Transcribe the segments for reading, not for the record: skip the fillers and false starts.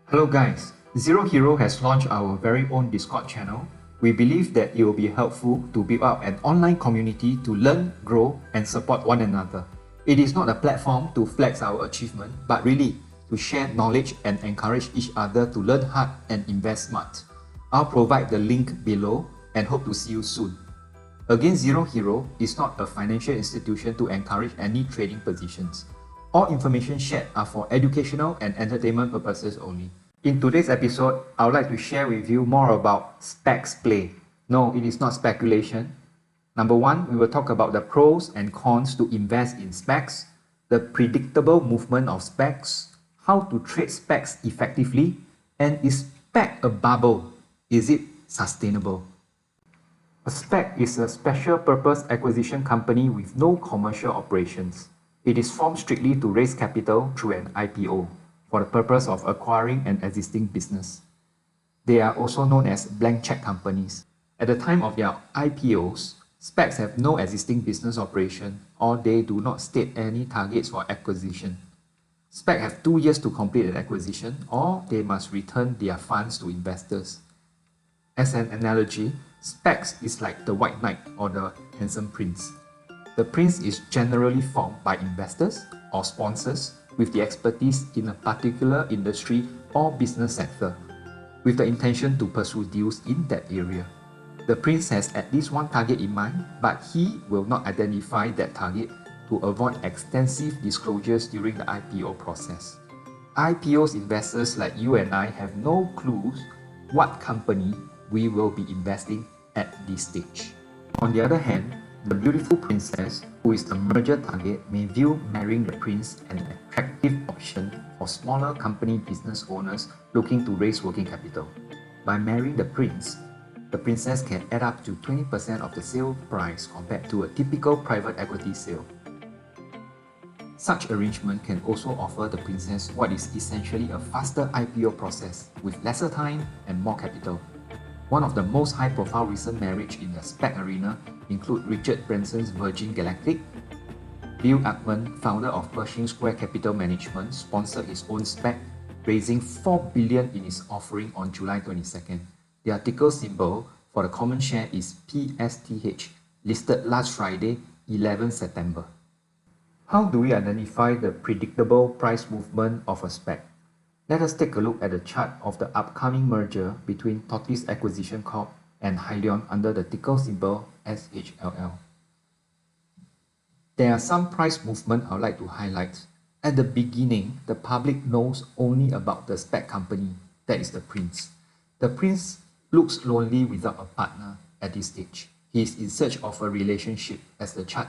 Hello guys, Zero Hero has launched our very own Discord channel. We believe that it will be helpful to build up an online community to learn, grow, and support one another. It is not a platform to flex our achievement, but really to share knowledge and encourage each other to learn hard and invest smart. I'll provide the link below and hope to see you soon. Again, Zero Hero is not a financial institution to encourage any trading positions. All information shared are for educational and entertainment purposes only. In today's episode, I would like to share with you more about SPACs play. No, it is not speculation. Number one, we will talk about the pros and cons to invest in SPACs, the predictable movement of SPACs, how to trade SPACs effectively, and is SPAC a bubble? Is it sustainable? A SPAC is a special purpose acquisition company with no commercial operations. It is formed strictly to raise capital through an IPO for the purpose of acquiring an existing business. They are also known as blank check companies. At the time of their IPOs, SPACs have no existing business operation or they do not state any targets for acquisition. SPAC have 2 years to complete an acquisition or they must return their funds to investors. As an analogy, SPACs is like the white knight or the handsome prince. The prince is generally formed by investors or sponsors with the expertise in a particular industry or business sector, with the intention to pursue deals in that area. The prince has at least one target in mind, but he will not identify that target to avoid extensive disclosures during the IPO process. IPOs investors like you and I have no clues what company we will be investing at this stage. On the other hand, the beautiful princess, who is the merger target, may view marrying the prince an attractive option for smaller company business owners looking to raise working capital. By marrying the princess can add up to 20% of the sale price compared to a typical private equity sale. Such arrangement can also offer the princess what is essentially a faster IPO process with lesser time and more capital. One of the most high-profile recent marriage in the SPAC arena include Richard Branson's Virgin Galactic. Bill Ackman, founder of Pershing Square Capital Management, sponsored his own SPAC, raising $4 billion in its offering on July 22nd. Their ticker symbol for the common share is PSTH, listed last Friday, 11 September. How do we identify the predictable price movement of a SPAC? Let us take a look at the chart of the upcoming merger between Tortoise Acquisition Corp and Hyliion under the ticker symbol SHLL. There are some price movement I would like to highlight. At the beginning, the public knows only about the SPAC company, that is the prince. The prince looks lonely without a partner at this stage. He is in search of a relationship as the chart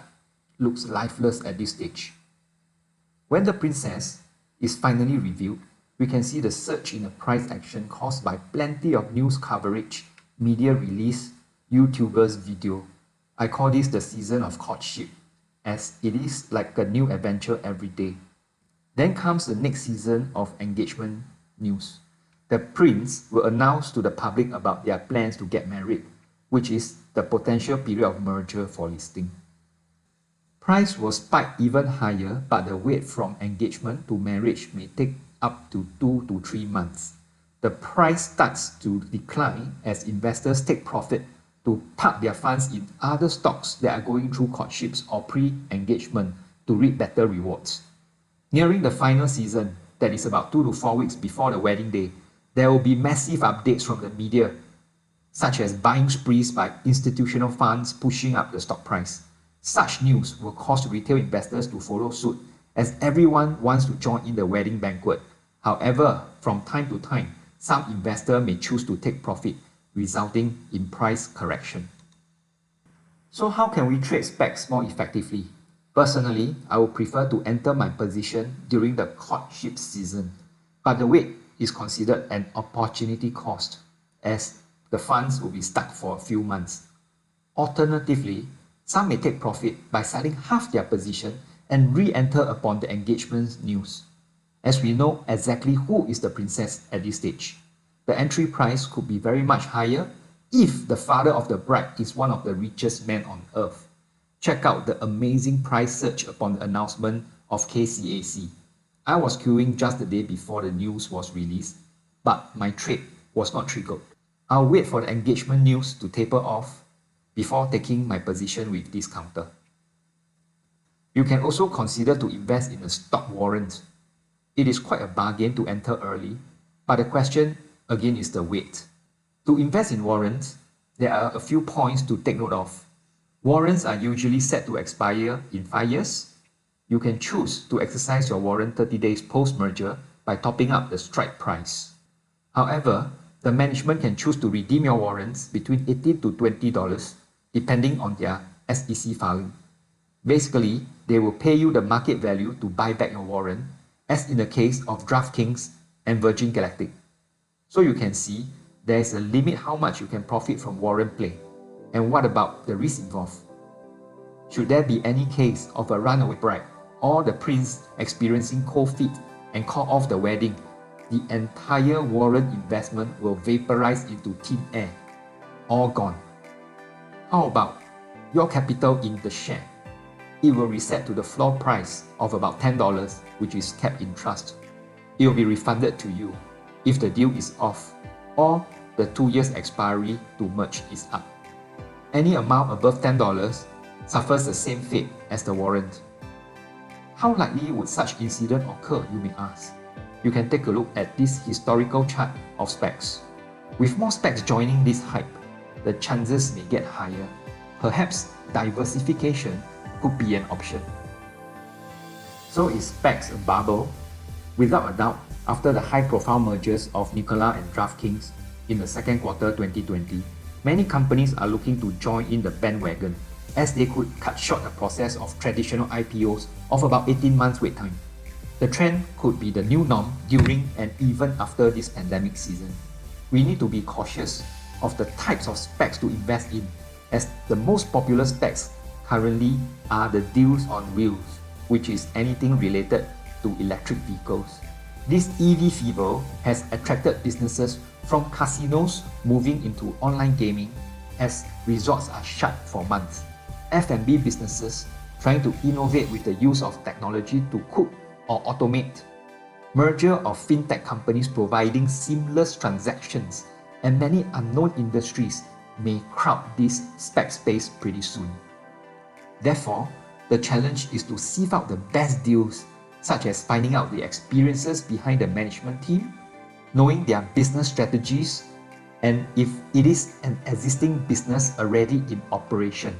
looks lifeless at this stage. When the princess is finally revealed, we can see the surge in the price action caused by plenty of news coverage, media release, YouTubers video. I call this the season of courtship, as it is like a new adventure every day. Then comes the next season of engagement news. The prince will announce to the public about their plans to get married, which is the potential period of merger for listing. Price will spike even higher, but the wait from engagement to marriage may take up to 2 to 3 months. The price starts to decline as investors take profit to park their funds in other stocks that are going through courtships or pre-engagement to reap better rewards. Nearing the final season, that is about 2 to 4 weeks before the wedding day, there will be massive updates from the media, such as buying sprees by institutional funds pushing up the stock price. Such news will cause retail investors to follow suit as everyone wants to join in the wedding banquet. However, from time to time, some investor may choose to take profit, resulting in price correction. So how can we trade SPACs more effectively? Personally, I would prefer to enter my position during the courtship season, but the wait is considered an opportunity cost as the funds will be stuck for a few months. Alternatively, some may take profit by selling half their position and re-enter upon the engagement news, as we know exactly who is the princess at this stage. The entry price could be very much higher if the father of the bride is one of the richest men on earth. Check out the amazing price surge upon the announcement of KCAC. I was queuing just the day before the news was released but my trade was not triggered. I'll wait for the engagement news to taper off before taking my position with this counter. You can also consider to invest in a stock warrant. It is quite a bargain to enter early, but the question again is the weight. To invest in warrants, there are a few points to take note of. Warrants are usually set to expire in 5 years. You can choose to exercise your warrant 30 days post-merger by topping up the strike price. However, the management can choose to redeem your warrants between $18 to $20 depending on their SEC filing. Basically, they will pay you the market value to buy back your warrant, as in the case of DraftKings and Virgin Galactic. So you can see there is a limit how much you can profit from warrant play. And what about the risk involved? Should there be any case of a runaway bride or the prince experiencing cold feet and call off the wedding, the entire warrant investment will vaporize into thin air, all gone. How about your capital in the share? It will reset to the floor price of about $10, which is kept in trust. It will be refunded to you if the deal is off or the 2 years expiry to merge is up. Any amount above $10 suffers the same fate as the warrant. How likely would such incident occur, you may ask? You can take a look at this historical chart of SPACs. With more SPACs joining this hype, the chances may get higher. Perhaps diversification could be an option. So is SPACs a bubble? Without a doubt, after the high-profile mergers of Nikola and DraftKings in the second quarter 2020, many companies are looking to join in the bandwagon as they could cut short the process of traditional IPOs of about 18 months wait time. The trend could be the new norm during and even after this pandemic season. We need to be cautious of the types of SPACs to invest in, as the most popular SPACs currently are the deals on wheels, which is anything related to electric vehicles. This EV fever has attracted businesses from casinos moving into online gaming as resorts are shut for months. F&B businesses trying to innovate with the use of technology to cook or automate. Merger of fintech companies providing seamless transactions, and many unknown industries may crowd this SPAC space pretty soon. Therefore, the challenge is to sieve out the best deals, such as finding out the experiences behind the management team, knowing their business strategies, and if it is an existing business already in operation.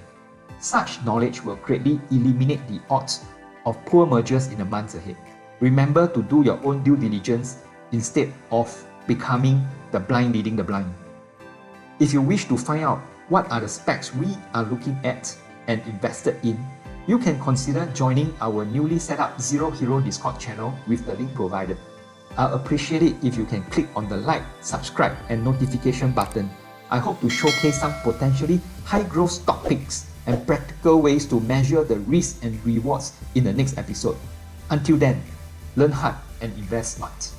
Such knowledge will greatly eliminate the odds of poor mergers in the months ahead. Remember to do your own due diligence instead of becoming the blind leading the blind. If you wish to find out what are the SPACs we are looking at and invested in, you can consider joining our newly set up Zero Hero Discord channel with the link provided. I'll appreciate it if you can click on the like, subscribe and notification button. I hope to showcase some potentially high growth stock picks and practical ways to measure the risks and rewards in the next episode. Until then, learn hard and invest smart.